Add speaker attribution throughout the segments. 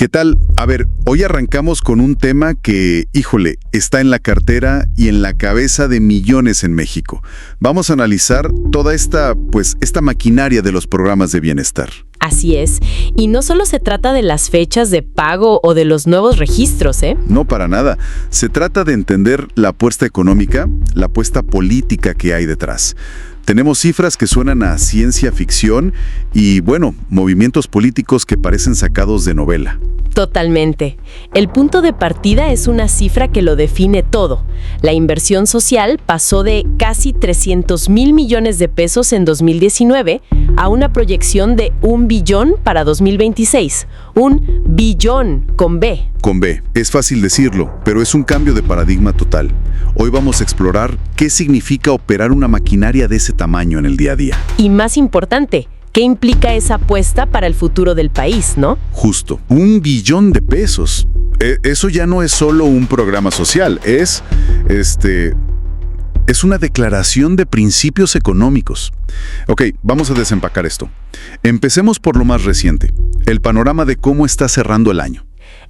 Speaker 1: ¿Qué tal? A ver, hoy arrancamos con un tema que, híjole, está en la cartera y en la cabeza de millones en México. Vamos a analizar toda esta maquinaria de los programas de bienestar.
Speaker 2: Así es. Y no solo se trata de las fechas de pago o de los nuevos registros, ¿eh?
Speaker 1: No, para nada. Se trata de entender la apuesta económica, la apuesta política que hay detrás. Tenemos cifras que suenan a ciencia ficción y, bueno, movimientos políticos que parecen sacados de novela.
Speaker 2: Totalmente. El punto de partida es una cifra que lo define todo. La inversión social pasó de casi 300,000 millones de pesos en 2019 a una proyección de 1 billón para 2026. Un billón con B.
Speaker 1: Con B. Es fácil decirlo, pero es un cambio de paradigma total. Hoy vamos a explorar qué significa operar una maquinaria de ese tamaño en el día a día.
Speaker 2: Y más importante, ¿qué implica esa apuesta para el futuro del país, no?
Speaker 1: Justo. 1 billón de pesos. Eso ya no es solo un programa social, es una declaración de principios económicos. Ok, vamos a desempacar esto. Empecemos por lo más reciente, el panorama de cómo está cerrando el año.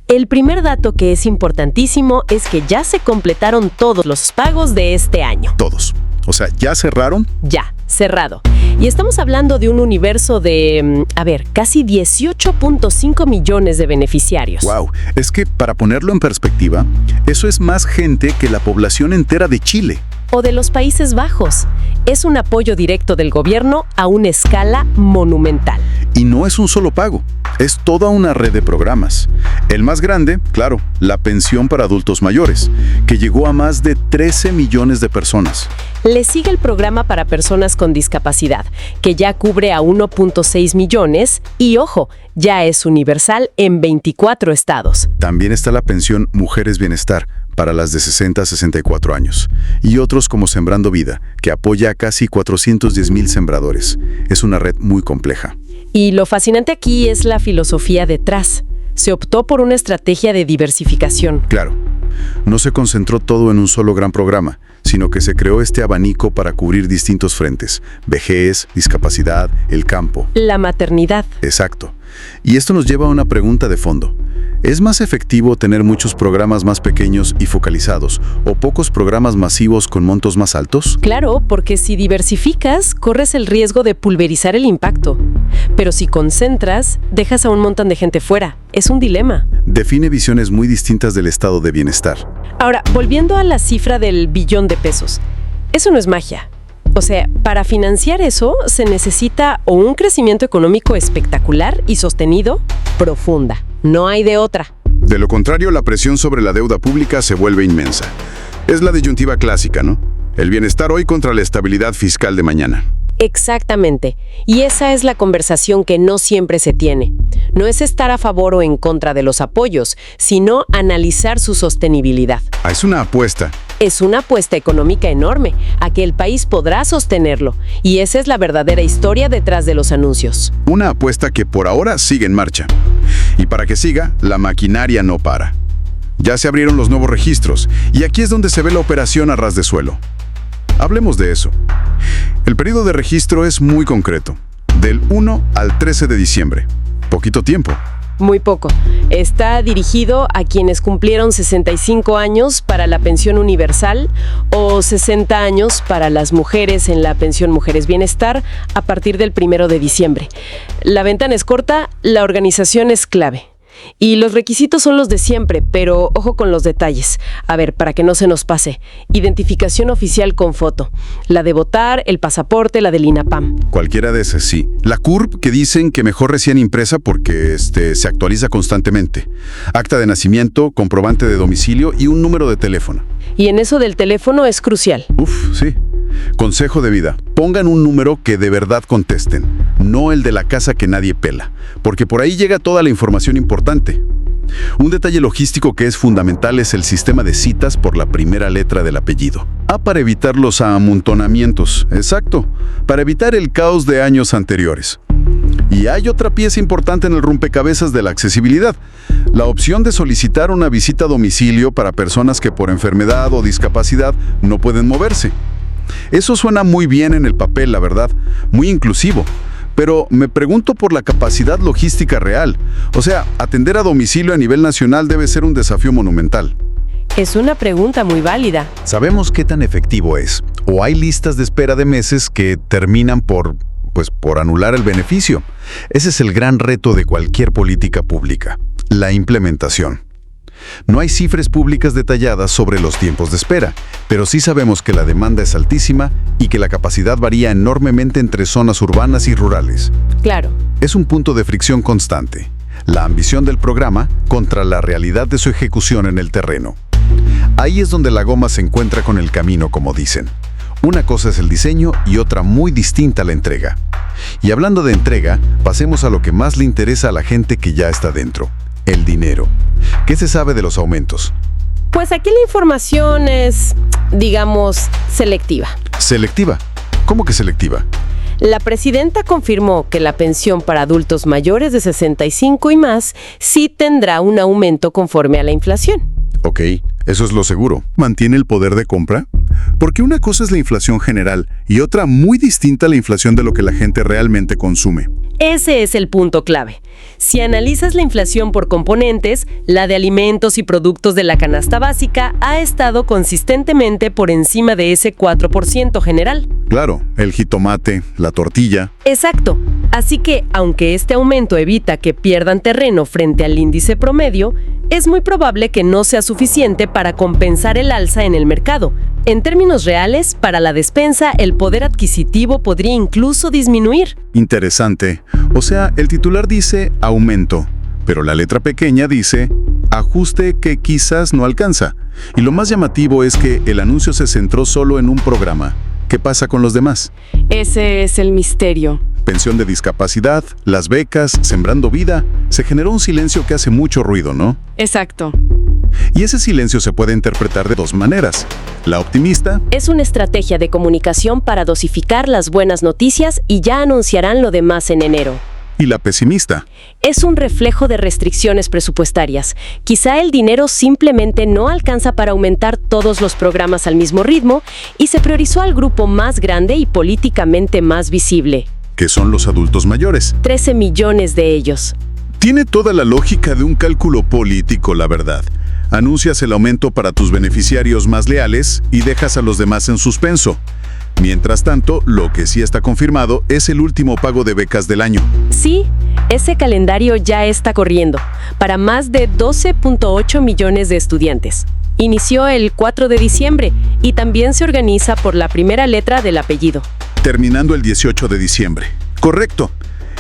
Speaker 2: El primer dato que es importantísimo es que ya se completaron todos los pagos de este año.
Speaker 1: Todos. O sea, ¿ya cerraron?
Speaker 2: Ya, cerrado. Y estamos hablando de un universo de, casi 18.5 millones de beneficiarios.
Speaker 1: ¡Wow! Es que, para ponerlo en perspectiva, eso es más gente que la población entera de Chile.
Speaker 2: O de los Países Bajos. Es un apoyo directo del gobierno a una escala monumental.
Speaker 1: Y no es un solo pago, es toda una red de programas. El más grande, claro, la pensión para adultos mayores, que llegó a más de 13 millones de personas.
Speaker 2: Le sigue el programa para personas con discapacidad, que ya cubre a 1.6 millones y, ojo, ya es universal en 24 estados.
Speaker 1: También está la pensión Mujeres Bienestar, para las de 60 a 64 años, y otros como Sembrando Vida, que apoya a casi 410,000 sembradores. Es una red muy compleja.
Speaker 2: Y lo fascinante aquí es la filosofía detrás. Se optó por una estrategia de diversificación.
Speaker 1: Claro, no se concentró todo en un solo gran programa, sino que se creó este abanico para cubrir distintos frentes: vejez, discapacidad, el campo.
Speaker 2: La maternidad.
Speaker 1: Exacto. Y esto nos lleva a una pregunta de fondo. ¿Es más efectivo tener muchos programas más pequeños y focalizados o pocos programas masivos con montos más altos?
Speaker 2: Claro, porque si diversificas, corres el riesgo de pulverizar el impacto. Pero si concentras, dejas a un montón de gente fuera. Es un dilema.
Speaker 1: Define visiones muy distintas del estado de bienestar.
Speaker 2: Ahora, volviendo a la cifra del billón de pesos. Eso no es magia. O sea, para financiar eso se necesita o un crecimiento económico espectacular y sostenido, profunda. No hay de otra.
Speaker 1: De lo contrario, la presión sobre la deuda pública se vuelve inmensa. Es la disyuntiva clásica, ¿no? El bienestar hoy contra la estabilidad fiscal de mañana.
Speaker 2: Exactamente. Y esa es la conversación que no siempre se tiene. No es estar a favor o en contra de los apoyos, sino analizar su sostenibilidad.
Speaker 1: Es una apuesta.
Speaker 2: Es una apuesta económica enorme a que el país podrá sostenerlo. Y esa es la verdadera historia detrás de los anuncios.
Speaker 1: Una apuesta que por ahora sigue en marcha. Y para que siga, la maquinaria no para. Ya se abrieron los nuevos registros, y aquí es donde se ve la operación a ras de suelo. Hablemos de eso. El periodo de registro es muy concreto, del 1 al 13 de diciembre. Poquito tiempo.
Speaker 2: Muy poco. Está dirigido a quienes cumplieron 65 años para la pensión universal o 60 años para las mujeres en la pensión Mujeres Bienestar a partir del 1 de diciembre. La ventana es corta, la organización es clave. Y los requisitos son los de siempre, pero ojo con los detalles. A ver, para que no se nos pase. Identificación oficial con foto. La de votar, el pasaporte, la del INAPAM.
Speaker 1: Cualquiera de esas, sí. La CURP, que dicen que mejor recién impresa porque se actualiza constantemente. Acta de nacimiento, comprobante de domicilio y un número de teléfono.
Speaker 2: Y en eso del teléfono es crucial.
Speaker 1: Sí. Consejo de vida. Pongan un número que de verdad contesten, no el de la casa que nadie pela, porque por ahí llega toda la información importante. Un detalle logístico que es fundamental es el sistema de citas por la primera letra del apellido. Para evitar los amontonamientos, exacto, para evitar el caos de años anteriores. Y hay otra pieza importante en el rompecabezas de la accesibilidad, la opción de solicitar una visita a domicilio para personas que por enfermedad o discapacidad no pueden moverse. Eso suena muy bien en el papel, la verdad, muy inclusivo, Pero me pregunto por la capacidad logística real. O sea, atender a domicilio a nivel nacional debe ser un desafío monumental.
Speaker 2: Es una pregunta muy válida.
Speaker 1: ¿Sabemos qué tan efectivo es? ¿O hay listas de espera de meses que terminan por anular el beneficio? Ese es el gran reto de cualquier política pública, la implementación. No hay cifras públicas detalladas sobre los tiempos de espera, pero sí sabemos que la demanda es altísima y que la capacidad varía enormemente entre zonas urbanas y rurales.
Speaker 2: Claro.
Speaker 1: Es un punto de fricción constante, la ambición del programa contra la realidad de su ejecución en el terreno. Ahí es donde la goma se encuentra con el camino, como dicen. Una cosa es el diseño y otra muy distinta la entrega. Y hablando de entrega, pasemos a lo que más le interesa a la gente que ya está dentro: el dinero. ¿Qué se sabe de los aumentos?
Speaker 2: Pues aquí la información es, digamos, selectiva.
Speaker 1: ¿Selectiva? ¿Cómo que selectiva?
Speaker 2: La presidenta confirmó que la pensión para adultos mayores de 65 y más sí tendrá un aumento conforme a la inflación.
Speaker 1: Ok, eso es lo seguro.
Speaker 3: ¿Mantiene el poder de compra? Porque una cosa es la inflación general y otra muy distinta a la inflación de lo que la gente realmente consume.
Speaker 2: Ese es el punto clave. Si analizas la inflación por componentes, la de alimentos y productos de la canasta básica ha estado consistentemente por encima de ese 4% general.
Speaker 3: Claro, el jitomate, la tortilla.
Speaker 2: Exacto. Así que, aunque este aumento evita que pierdan terreno frente al índice promedio, es muy probable que no sea suficiente para compensar el alza en el mercado. En términos reales, para la despensa, el poder adquisitivo podría incluso disminuir.
Speaker 3: Interesante. O sea, el titular dice aumento, pero la letra pequeña dice ajuste que quizás no alcanza. Y lo más llamativo es que el anuncio se centró solo en un programa. ¿Qué pasa con los demás?
Speaker 2: Ese es el misterio.
Speaker 3: Pensión de discapacidad, las becas, Sembrando Vida. Se generó un silencio que hace mucho ruido, ¿no?
Speaker 2: Exacto.
Speaker 3: Y ese silencio se puede interpretar de dos maneras. La optimista
Speaker 2: Es una estrategia de comunicación para dosificar las buenas noticias y ya anunciarán lo demás en enero.
Speaker 3: y la pesimista.
Speaker 2: Es un reflejo de restricciones presupuestarias. Quizá el dinero simplemente no alcanza para aumentar todos los programas al mismo ritmo y se priorizó al grupo más grande y políticamente más visible.
Speaker 3: Que son los adultos mayores.
Speaker 2: 13 millones de ellos.
Speaker 3: Tiene toda la lógica de un cálculo político, la verdad. Anuncias el aumento para tus beneficiarios más leales y dejas a los demás en suspenso. Mientras tanto, lo que sí está confirmado es el último pago de becas del año.
Speaker 2: Sí, ese calendario ya está corriendo, para más de 12.8 millones de estudiantes. Inició el 4 de diciembre y también se organiza por la primera letra del apellido.
Speaker 3: Terminando el 18 de diciembre. Correcto.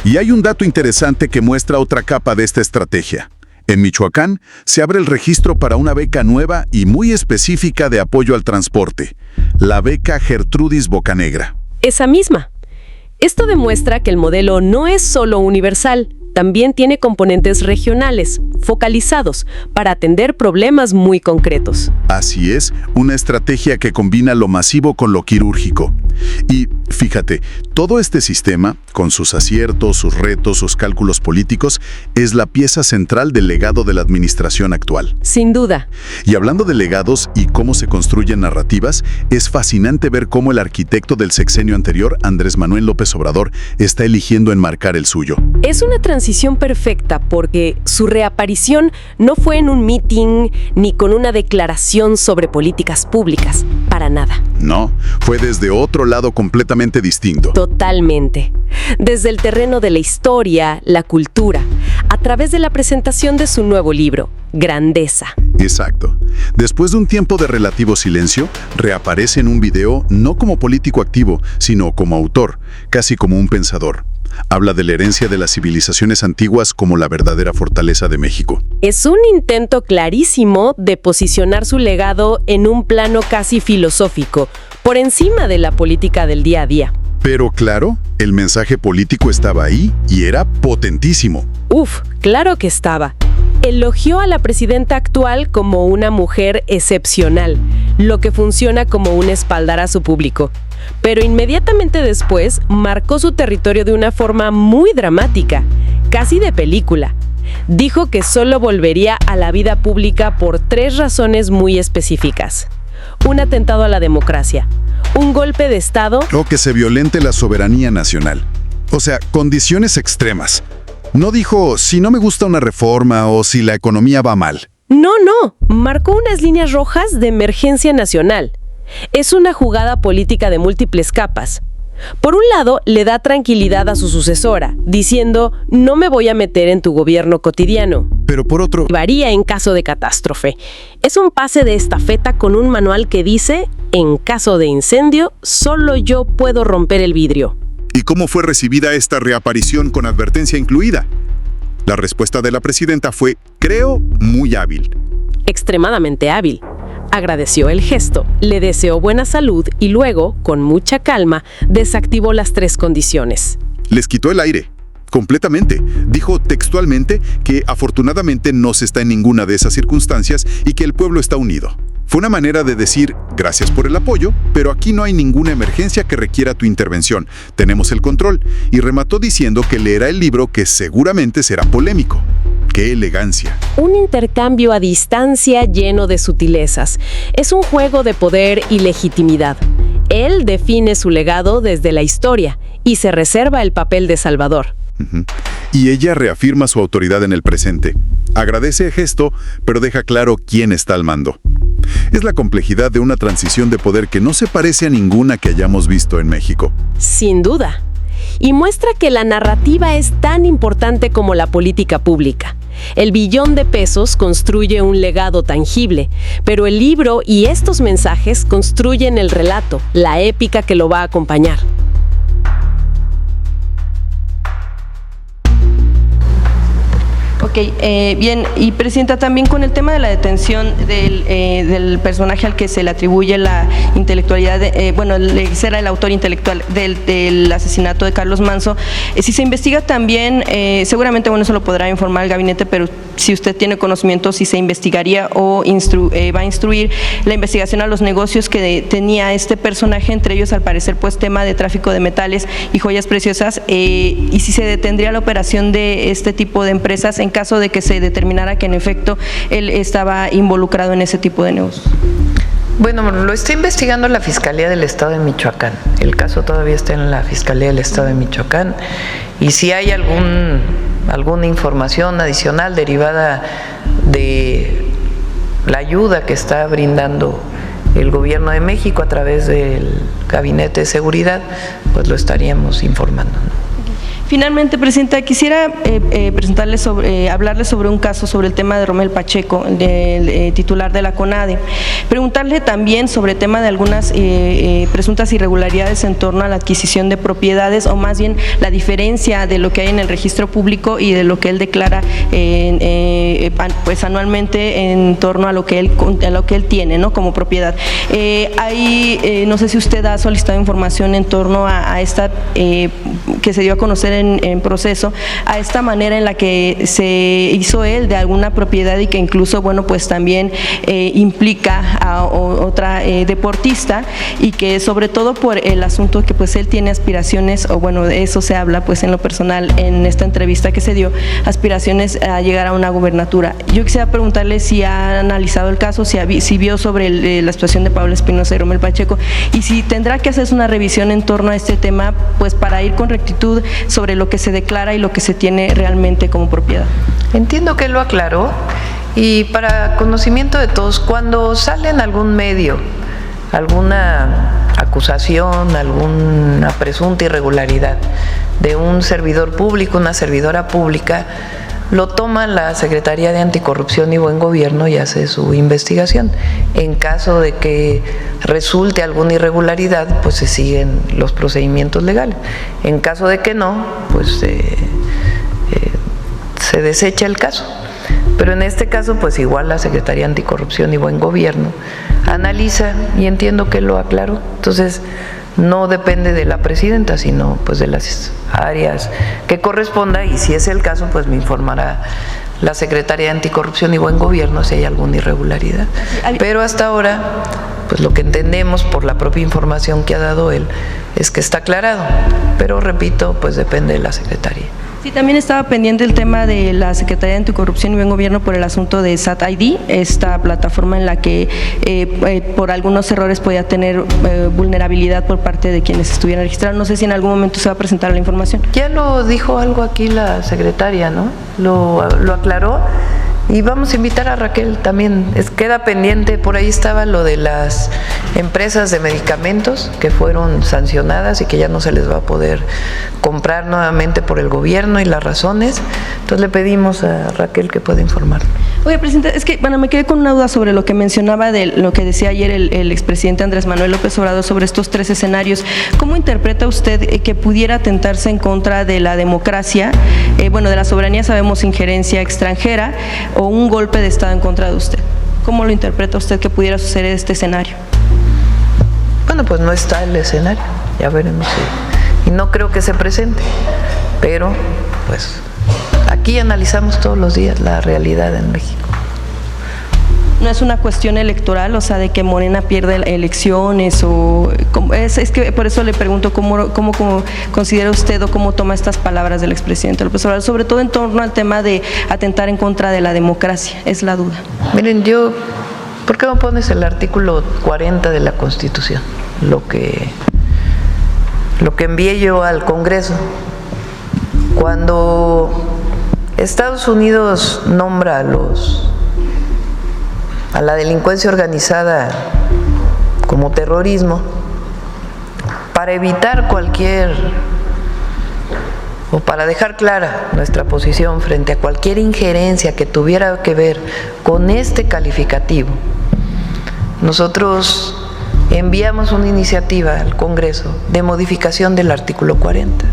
Speaker 3: Y hay un dato interesante que muestra otra capa de esta estrategia. En Michoacán se abre el registro para una beca nueva y muy específica de apoyo al transporte, la beca Gertrudis Bocanegra.
Speaker 2: Esa misma. Esto demuestra que el modelo no es solo universal, también tiene componentes regionales, focalizados, para atender problemas muy concretos.
Speaker 3: Así es, una estrategia que combina lo masivo con lo quirúrgico. Y fíjate, todo este sistema, con sus aciertos, sus retos, sus cálculos políticos, es la pieza central del legado de la administración actual.
Speaker 2: Sin duda.
Speaker 3: Y hablando de legados y cómo se construyen narrativas, es fascinante ver cómo el arquitecto del sexenio anterior, Andrés Manuel López Obrador, está eligiendo enmarcar el suyo.
Speaker 2: Es una transición perfecta porque su reaparición no fue en un meeting ni con una declaración sobre políticas públicas, para nada.
Speaker 3: No, fue desde otro lado completamente distinto.
Speaker 2: Totalmente. Desde el terreno de la historia, la cultura, a través de la presentación de su nuevo libro, Grandeza.
Speaker 3: Exacto. Después de un tiempo de relativo silencio, reaparece en un video no como político activo, sino como autor, casi como un pensador. Habla de la herencia de las civilizaciones antiguas como la verdadera fortaleza de México.
Speaker 2: Es un intento clarísimo de posicionar su legado en un plano casi filosófico, por encima de la política del día a día.
Speaker 3: Pero claro, el mensaje político estaba ahí y era potentísimo.
Speaker 2: Claro que estaba. Elogió a la presidenta actual como una mujer excepcional, lo que funciona como un espaldarazo público. Pero inmediatamente después marcó su territorio de una forma muy dramática, casi de película. Dijo que solo volvería a la vida pública por 3 razones muy específicas. Un atentado a la democracia, un golpe de Estado
Speaker 3: O que se violente la soberanía nacional. O sea, condiciones extremas. No dijo si no me gusta una reforma o si la economía va mal.
Speaker 2: No, marcó unas líneas rojas de emergencia nacional. Es una jugada política de múltiples capas. Por un lado, le da tranquilidad a su sucesora, diciendo, no me voy a meter en tu gobierno cotidiano.
Speaker 3: Pero por otro...
Speaker 2: Varía en caso de catástrofe. Es un pase de estafeta con un manual que dice, en caso de incendio, solo yo puedo romper el vidrio.
Speaker 3: ¿Y cómo fue recibida esta reaparición con advertencia incluida? La respuesta de la presidenta fue, creo, muy hábil.
Speaker 2: Extremadamente hábil. Agradeció el gesto, le deseó buena salud y luego, con mucha calma, desactivó las 3 condiciones.
Speaker 3: Les quitó el aire, completamente. Dijo textualmente que afortunadamente no se está en ninguna de esas circunstancias y que el pueblo está unido. Fue una manera de decir, gracias por el apoyo, pero aquí no hay ninguna emergencia que requiera tu intervención. Tenemos el control. Y remató diciendo que leerá el libro que seguramente será polémico. ¡Qué elegancia!
Speaker 2: Un intercambio a distancia lleno de sutilezas. Es un juego de poder y legitimidad. Él define su legado desde la historia y se reserva el papel de salvador.
Speaker 3: Y ella reafirma su autoridad en el presente. Agradece el gesto, pero deja claro quién está al mando. Es la complejidad de una transición de poder que no se parece a ninguna que hayamos visto en México.
Speaker 2: Sin duda. Y muestra que la narrativa es tan importante como la política pública. El billón de pesos construye un legado tangible, pero el libro y estos mensajes construyen el relato, la épica que lo va a acompañar.
Speaker 4: Ok, bien, y Presidenta, también con el tema de la detención del personaje al que se le atribuye la intelectualidad, será el autor intelectual del asesinato de Carlos Manzo, si se investiga también, seguramente, eso lo podrá informar el gabinete, pero si usted tiene conocimiento, si se investigaría o va a instruir la investigación a los negocios que tenía este personaje, entre ellos, al parecer, pues, tema de tráfico de metales y joyas preciosas, y si se detendría la operación de este tipo de empresas en caso de que se determinara que en efecto él estaba involucrado en ese tipo de negocios.
Speaker 5: Bueno, lo está investigando la Fiscalía del Estado de Michoacán. El caso todavía está en la Fiscalía del Estado de Michoacán. Y si hay alguna información adicional derivada de la ayuda que está brindando el Gobierno de México a través del Gabinete de Seguridad, pues lo estaríamos informando, ¿no?
Speaker 4: Finalmente, Presidenta, quisiera hablarle sobre un caso, sobre el tema de Romel Pacheco, el titular de la CONADE. Preguntarle también sobre el tema de algunas presuntas irregularidades en torno a la adquisición de propiedades, o más bien la diferencia de lo que hay en el registro público y de lo que él declara pues anualmente en torno a lo que él tiene, ¿no?, como propiedad. No sé si usted ha solicitado información en torno a esta que se dio a conocer en proceso, a esta manera en la que se hizo él de alguna propiedad y que incluso, pues también implica a otra deportista, y que sobre todo por el asunto que pues él tiene aspiraciones, de eso se habla pues en lo personal en esta entrevista que se dio, aspiraciones a llegar a una gubernatura. Yo quisiera preguntarle si ha analizado el caso, si vio sobre la situación de Pablo Espinosa y Romel Pacheco, y si tendrá que hacerse una revisión en torno a este tema, pues para ir con rectitud sobre lo que se declara y lo que se tiene realmente como propiedad.
Speaker 5: Entiendo que lo aclaró, y para conocimiento de todos, cuando sale en algún medio alguna acusación, alguna presunta irregularidad de un servidor público, una servidora pública, lo toma la Secretaría de Anticorrupción y Buen Gobierno y hace su investigación. En caso de que resulte alguna irregularidad, pues se siguen los procedimientos legales. En caso de que no, pues se desecha el caso. Pero en este caso, pues igual la Secretaría de Anticorrupción y Buen Gobierno analiza, y entiendo que lo aclaró. Entonces, no depende de la presidenta, sino pues de las áreas que corresponda, y si es el caso, pues me informará la Secretaría de Anticorrupción y Buen Gobierno si hay alguna irregularidad. Pero hasta ahora, pues lo que entendemos por la propia información que ha dado él es que está aclarado, pero repito, pues depende de la Secretaría.
Speaker 4: Sí, también estaba pendiente el tema de la Secretaría de Anticorrupción y Buen Gobierno por el asunto de SAT ID, esta plataforma en la que por algunos errores podía tener vulnerabilidad por parte de quienes estuvieran registrados. No sé si en algún momento se va a presentar la información.
Speaker 5: Ya lo dijo algo aquí la secretaria, ¿no? Lo aclaró. Y vamos a invitar a Raquel también. Queda pendiente, por ahí estaba lo de las empresas de medicamentos que fueron sancionadas y que ya no se les va a poder comprar nuevamente por el gobierno y las razones. Entonces le pedimos a Raquel que pueda informar.
Speaker 4: Oye, presidente, es que me quedé con una duda sobre lo que mencionaba de lo que decía ayer el expresidente Andrés Manuel López Obrador sobre estos 3 escenarios. ¿Cómo interpreta usted que pudiera atentarse en contra de la democracia? De la soberanía sabemos injerencia extranjera o un golpe de Estado en contra de usted. ¿Cómo lo interpreta usted que pudiera suceder este escenario?
Speaker 5: Bueno, pues no está el escenario, ya veremos si. Y no creo que se presente, pero pues aquí analizamos todos los días la realidad en México.
Speaker 4: ¿No es una cuestión electoral, o sea, de que Morena pierde elecciones? Es que por eso le pregunto cómo considera usted o cómo toma estas palabras del expresidente López Obrador, sobre todo en torno al tema de atentar en contra de la democracia, es la duda.
Speaker 5: Miren, ¿por qué no pones el artículo 40 de la Constitución? Lo que envié yo al Congreso. Cuando Estados Unidos nombra a la delincuencia organizada como terrorismo, para evitar o para dejar clara nuestra posición frente a cualquier injerencia que tuviera que ver con este calificativo, nosotros enviamos una iniciativa al Congreso de modificación del artículo 40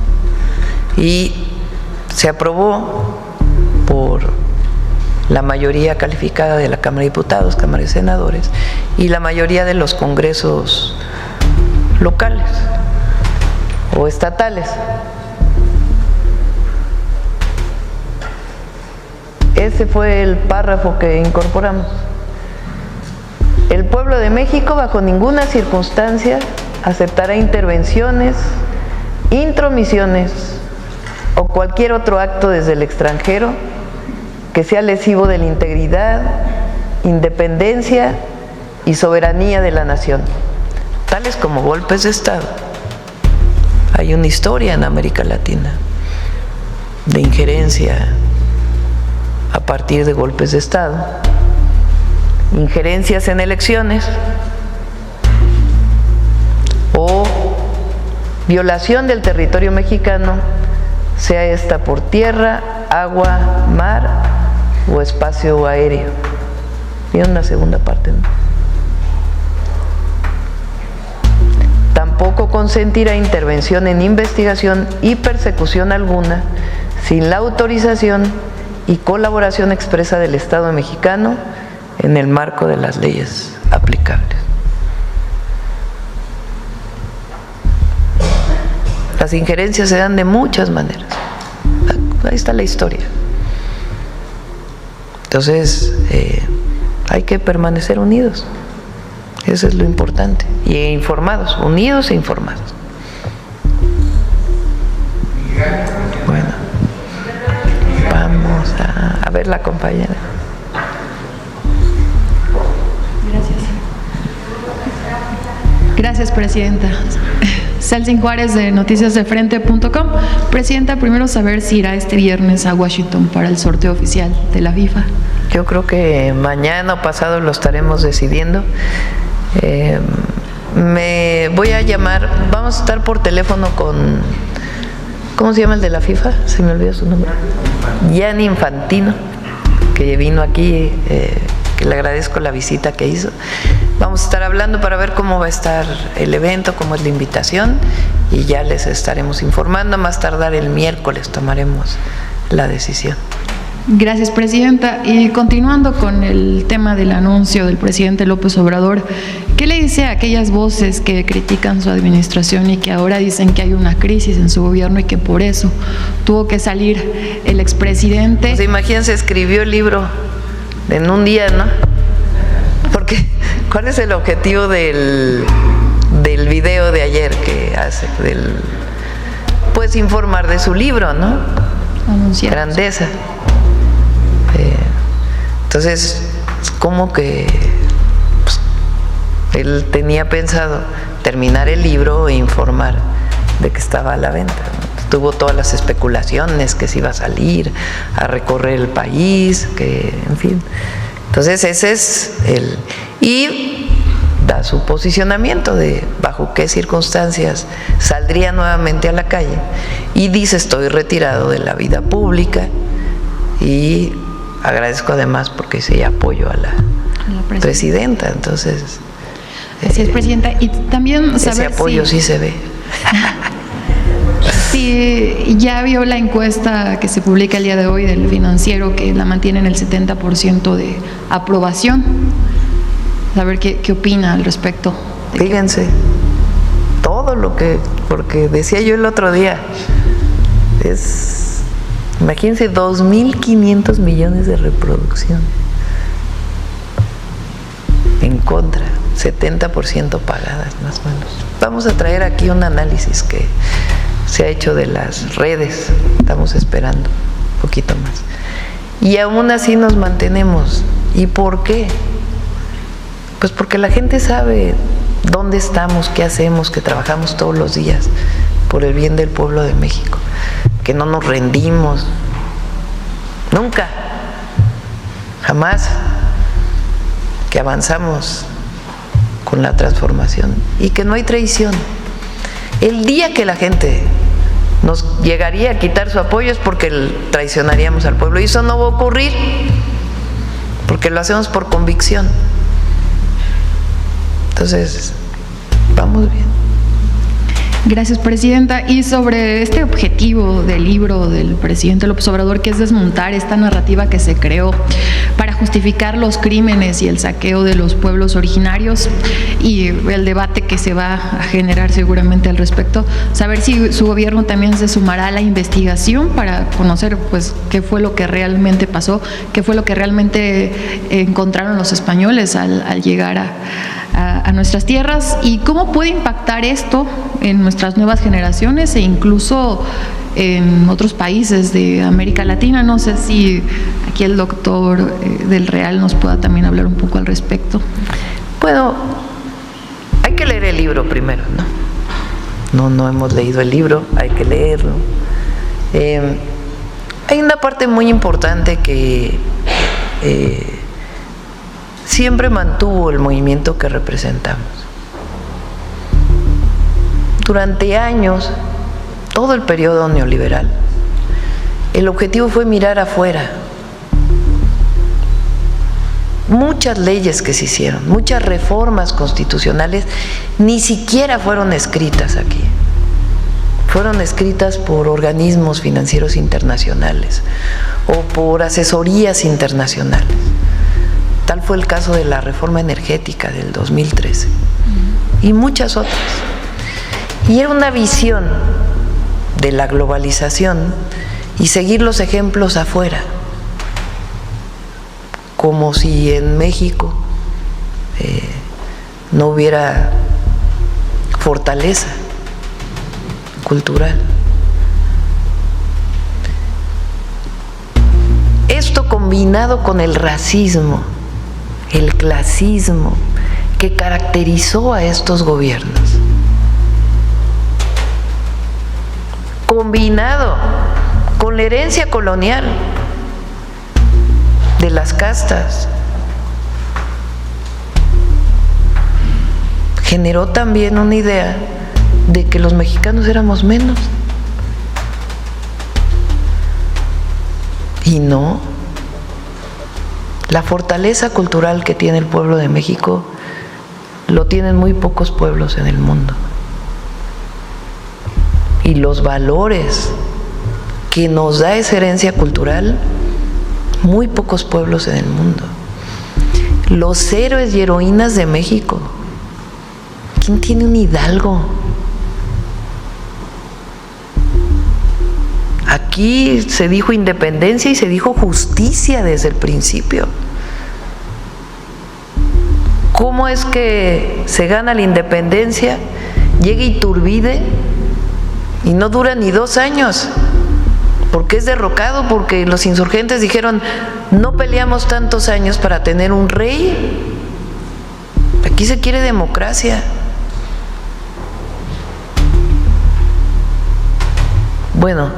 Speaker 5: y se aprobó por la mayoría calificada de la Cámara de Diputados, Cámara de Senadores y la mayoría de los congresos locales o estatales. Ese fue el párrafo que incorporamos. El pueblo de México bajo ninguna circunstancia aceptará intervenciones, intromisiones o cualquier otro acto desde el extranjero que sea lesivo de la integridad, independencia y soberanía de la nación, tales como golpes de Estado. Hay una historia en América Latina de injerencia a partir de golpes de Estado, injerencias en elecciones o violación del territorio mexicano, sea esta por tierra, agua, mar o espacio aéreo. Y una segunda parte, ¿no? Tampoco consentirá intervención en investigación y persecución alguna sin la autorización y colaboración expresa del Estado mexicano en el marco de las leyes aplicables. Las injerencias se dan de muchas maneras. Ahí está la historia. Entonces, hay que permanecer unidos. Eso es lo importante. Y informados, unidos e informados. Bueno, vamos a ver la compañera.
Speaker 6: Gracias, presidenta. Celsin Juárez de noticiasdefrente.com. Presidenta, primero saber si irá este viernes a Washington para el sorteo oficial de la FIFA.
Speaker 5: Yo creo que mañana o pasado lo estaremos decidiendo. Me voy a llamar, vamos a estar por teléfono con, ¿cómo se llama el de la FIFA? Se me olvidó su nombre. Gianni Infantino, que vino aquí, que le agradezco la visita que hizo. Vamos a estar hablando para ver cómo va a estar el evento, cómo es la invitación y ya les estaremos informando. A más tardar el miércoles tomaremos la decisión.
Speaker 6: Gracias, presidenta. Y continuando con el tema del anuncio del presidente López Obrador, ¿qué le dice a aquellas voces que critican su administración y que ahora dicen que hay una crisis en su gobierno y que por eso tuvo que salir el expresidente?
Speaker 5: Pues imagínense, escribió el libro en un día, ¿no? Porque, ¿cuál es el objetivo del video de ayer que hace? Pues informar de su libro, ¿no?
Speaker 6: anunciados.
Speaker 5: Grandeza. Entonces, como que pues, él tenía pensado terminar el libro e informar de que estaba a la venta, ¿no? Tuvo todas las especulaciones, que se iba a salir a recorrer el país, que, en fin. Entonces, ese es el... Y da su posicionamiento de bajo qué circunstancias saldría nuevamente a la calle. Y dice, estoy retirado de la vida pública y agradezco además porque dice apoyo a la presidenta. Entonces,
Speaker 6: así es, presidenta. Y también saber
Speaker 5: ese apoyo sí se ve.
Speaker 6: Si ya vio la encuesta que se publica el día de hoy del Financiero, que la mantiene en el 70% de aprobación. Saber qué opina al respecto.
Speaker 5: Fíjense, todo lo que, porque decía yo el otro día, imagínense, 2.500 millones de reproducción en contra, 70% pagadas más o menos. Vamos a traer aquí un análisis que se ha hecho de las redes, estamos esperando un poquito más. Y aún así nos mantenemos. ¿Y por qué? Pues porque la gente sabe dónde estamos, qué hacemos, que trabajamos todos los días por el bien del pueblo de México, que no nos rendimos, nunca, jamás, que avanzamos con la transformación y que no hay traición. El día que la gente nos llegaría a quitar su apoyo es porque traicionaríamos al pueblo, y eso no va a ocurrir porque lo hacemos por convicción. Entonces, vamos bien.
Speaker 6: Gracias, presidenta. Y sobre este objetivo del libro del presidente López Obrador, que es desmontar esta narrativa que se creó para justificar los crímenes y el saqueo de los pueblos originarios, y el debate que se va a generar seguramente al respecto, saber si su gobierno también se sumará a la investigación para conocer pues qué fue lo que realmente pasó, qué fue lo que realmente encontraron los españoles al llegar a nuestras tierras, y cómo puede impactar esto en nuestras nuevas generaciones e incluso en otros países de América Latina. No sé si aquí el doctor del Real nos pueda también hablar un poco al respecto.
Speaker 5: Bueno, hay que leer el libro primero, ¿no? No hemos leído el libro, hay que leerlo. Hay una parte muy importante que siempre mantuvo el movimiento que representamos. Durante años, todo el periodo neoliberal, el objetivo fue mirar afuera. Muchas leyes que se hicieron, muchas reformas constitucionales, ni siquiera fueron escritas aquí. Fueron escritas por organismos financieros internacionales o por asesorías internacionales. Tal fue el caso de la reforma energética del 2013 y muchas otras. Y era una visión de la globalización y seguir los ejemplos afuera, como si en México no hubiera fortaleza cultural. Esto combinado con el racismo, el clasismo que caracterizó a estos gobiernos, combinado con la herencia colonial de las castas, generó también una idea de que los mexicanos éramos menos. Y no. La fortaleza cultural que tiene el pueblo de México lo tienen muy pocos pueblos en el mundo. Y los valores que nos da esa herencia cultural, muy pocos pueblos en el mundo. Los héroes y heroínas de México. ¿Quién tiene un hidalgo? Aquí se dijo independencia y se dijo justicia desde el principio. ¿Cómo es que se gana la independencia? Llega Iturbide y no dura ni 2 años. ¿Por qué es derrocado? Porque los insurgentes dijeron, no peleamos tantos años para tener un rey. Aquí se quiere democracia. Bueno,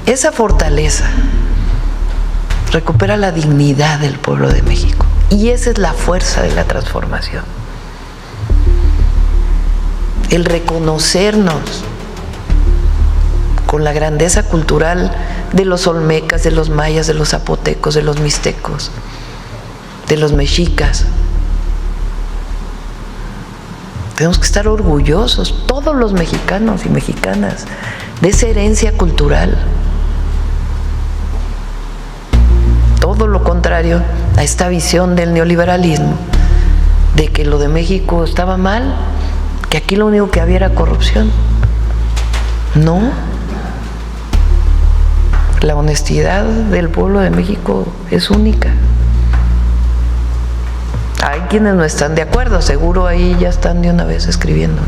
Speaker 5: esa fortaleza recupera la dignidad del pueblo de México. Y esa es la fuerza de la transformación. El reconocernos con la grandeza cultural de los olmecas, de los mayas, de los zapotecos, de los mixtecos, de los mexicas. Tenemos que estar orgullosos, todos los mexicanos y mexicanas, de esa herencia cultural. Todo lo contrario a esta visión del neoliberalismo, de que lo de México estaba mal, que aquí lo único que había era corrupción. No. La honestidad del pueblo de México es única. Hay quienes no están de acuerdo, seguro ahí ya están de una vez escribiendo.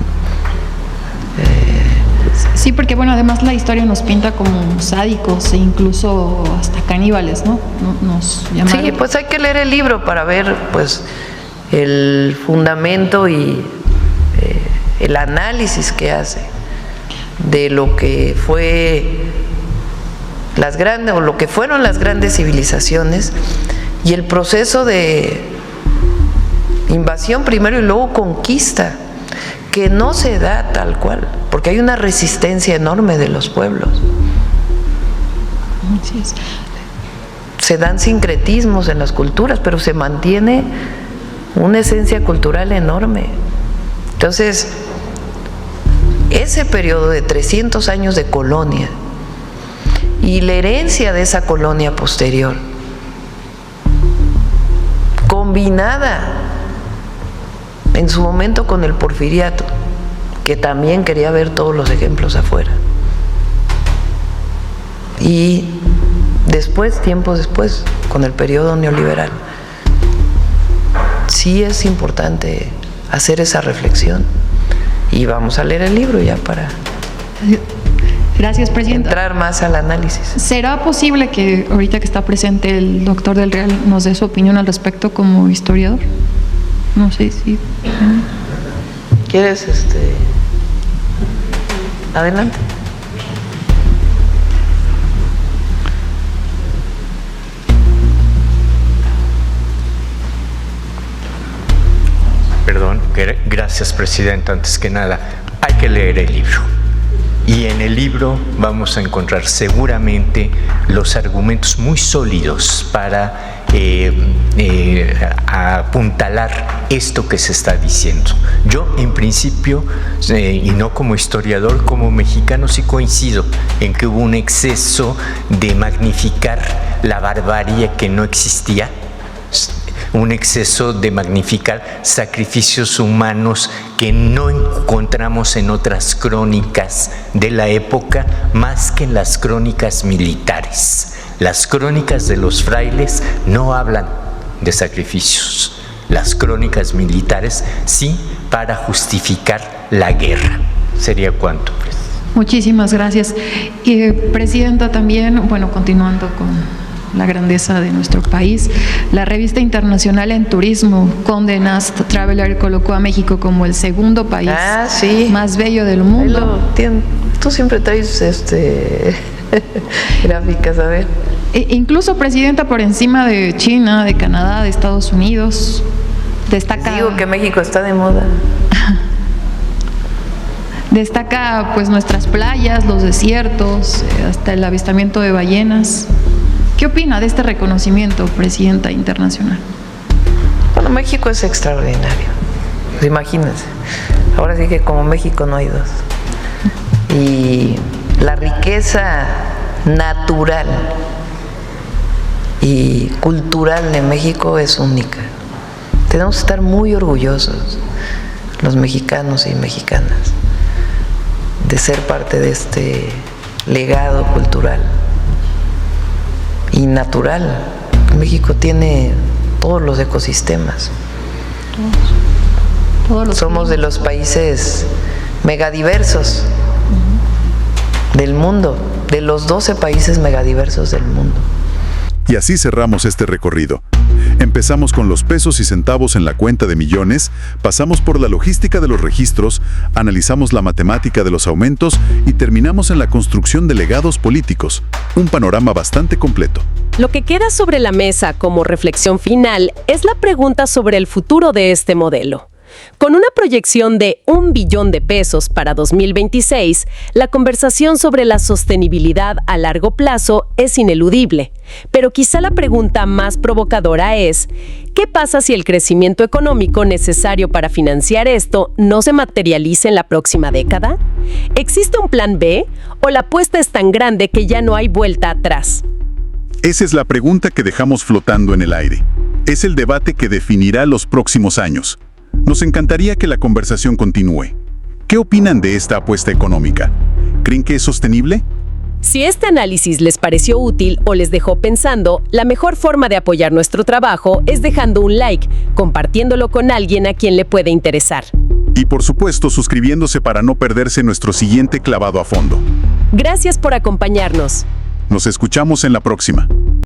Speaker 6: Sí, porque bueno, además la historia nos pinta como sádicos e incluso hasta caníbales, ¿no? Nos llamaron.
Speaker 5: Sí, pues hay que leer el libro para ver pues el fundamento y el análisis que hace de lo que fue las grandes o lo que fueron las grandes civilizaciones y el proceso de invasión primero y luego conquista, que no se da tal cual, porque hay una resistencia enorme de los pueblos.
Speaker 6: Así es.
Speaker 5: Se dan sincretismos en las culturas, pero se mantiene una esencia cultural enorme. Entonces, ese periodo de 300 años de colonia y la herencia de esa colonia posterior, combinada en su momento con el porfiriato, que también quería ver todos los ejemplos afuera, y después, tiempo después, con el periodo neoliberal, sí es importante hacer esa reflexión. Y vamos a leer el libro ya para
Speaker 6: Gracias, presidenta.
Speaker 5: entrar más al análisis.
Speaker 6: ¿Será posible que ahorita que está presente el doctor Del Real nos dé su opinión al respecto como historiador? No sé si...
Speaker 5: ¿Quieres adelante?
Speaker 7: Perdón, gracias, presidenta. Antes que nada, hay que leer el libro. Y en el libro vamos a encontrar seguramente los argumentos muy sólidos para apuntalar esto que se está diciendo. Yo, en principio, y no como historiador, como mexicano, sí coincido en que hubo un exceso de magnificar la barbarie que no existía, un exceso de magnificar sacrificios humanos que no encontramos en otras crónicas de la época más que en las crónicas militares. Las crónicas de los frailes no hablan de sacrificios. Las crónicas militares sí, para justificar la guerra. ¿Sería cuánto, pues?
Speaker 6: Muchísimas gracias. Presidenta, también, bueno, continuando con la grandeza de nuestro país, la revista internacional en turismo, Condé Nast Traveler, colocó a México como el segundo país más bello del mundo.
Speaker 5: Tú siempre traes gráficas, a ver.
Speaker 6: Incluso, presidenta, por encima de China, de Canadá, de Estados Unidos, destaca...
Speaker 5: Digo que México está de moda.
Speaker 6: Destaca pues nuestras playas, los desiertos, hasta el avistamiento de ballenas. ¿Qué opina de este reconocimiento, presidenta internacional?
Speaker 5: Bueno, México es extraordinario. Pues imagínense. Ahora sí que como México no hay dos. Y la riqueza natural y cultural de México es única. Tenemos que estar muy orgullosos, los mexicanos y mexicanas, de ser parte de este legado cultural y natural. México tiene todos los ecosistemas. Somos de los países megadiversos del mundo, de los 12 países megadiversos del mundo.
Speaker 3: Y así cerramos este recorrido. Empezamos con los pesos y centavos en la cuenta de millones, pasamos por la logística de los registros, analizamos la matemática de los aumentos y terminamos en la construcción de legados políticos. Un panorama bastante completo.
Speaker 2: Lo que queda sobre la mesa como reflexión final es la pregunta sobre el futuro de este modelo. Con una proyección de $1 billón para 2026, la conversación sobre la sostenibilidad a largo plazo es ineludible. Pero quizá la pregunta más provocadora es, ¿qué pasa si el crecimiento económico necesario para financiar esto no se materializa en la próxima década? ¿Existe un plan B o la apuesta es tan grande que ya no hay vuelta atrás?
Speaker 3: Esa es la pregunta que dejamos flotando en el aire. Es el debate que definirá los próximos años. Nos encantaría que la conversación continúe. ¿Qué opinan de esta apuesta económica? ¿Creen que es sostenible?
Speaker 2: Si este análisis les pareció útil o les dejó pensando, la mejor forma de apoyar nuestro trabajo es dejando un like, compartiéndolo con alguien a quien le puede interesar.
Speaker 3: Y por supuesto, suscribiéndose para no perderse nuestro siguiente clavado a fondo.
Speaker 2: Gracias por acompañarnos.
Speaker 3: Nos escuchamos en la próxima.